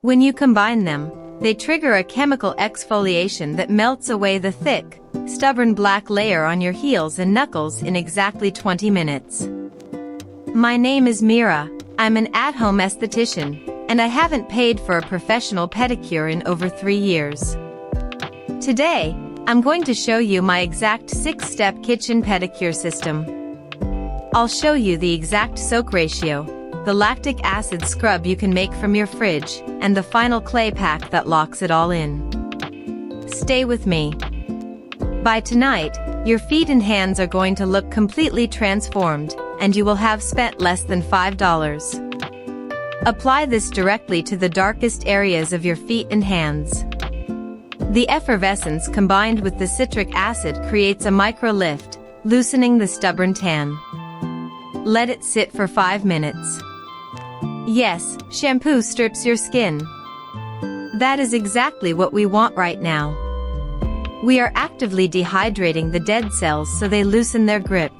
When you combine them, they trigger a chemical exfoliation that melts away the thick, stubborn black layer on your heels and knuckles in exactly 20 minutes. My name is Mira. I'm an at-home esthetician, and I haven't paid for a professional pedicure in over 3 years. Today, I'm going to show you my exact 6-step kitchen pedicure system. I'll show you the exact soak ratio, the lactic acid scrub you can make from your fridge, and the final clay pack that locks it all in. Stay with me. By tonight, your feet and hands are going to look completely transformed, and you will have spent less than $5. Apply this directly to the darkest areas of your feet and hands. The effervescence combined with the citric acid creates a micro-lift, loosening the stubborn tan. Let it sit for 5 minutes. Yes, shampoo strips your skin. That is exactly what we want right now. We are actively dehydrating the dead cells so they loosen their grip.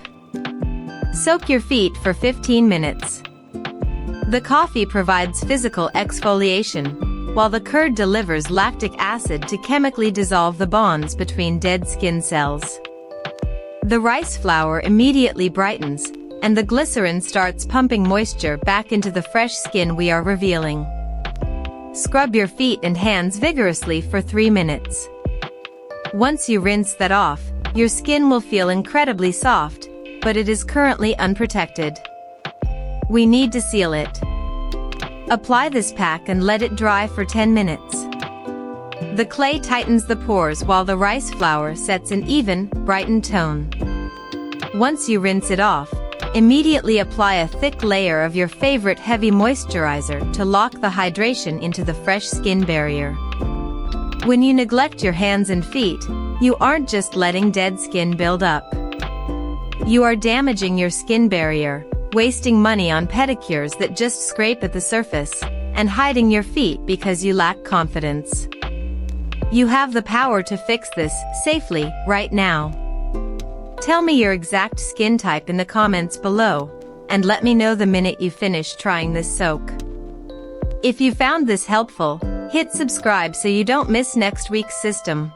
Soak your feet for 15 minutes. The coffee provides physical exfoliation, while the curd delivers lactic acid to chemically dissolve the bonds between dead skin cells. The rice flour immediately brightens, and the glycerin starts pumping moisture back into the fresh skin we are revealing. Scrub your feet and hands vigorously for 3 minutes. Once you rinse that off, your skin will feel incredibly soft, but it is currently unprotected. We need to seal it. Apply this pack and let it dry for 10 minutes. The clay tightens the pores while the rice flour sets an even, brightened tone. Once you rinse it off, immediately apply a thick layer of your favorite heavy moisturizer to lock the hydration into the fresh skin barrier. When you neglect your hands and feet, you aren't just letting dead skin build up. You are damaging your skin barrier, wasting money on pedicures that just scrape at the surface, and hiding your feet because you lack confidence. You have the power to fix this safely right now. Tell me your exact skin type in the comments below, and let me know the minute you finish trying this soak. If you found this helpful, hit subscribe so you don't miss next week's system.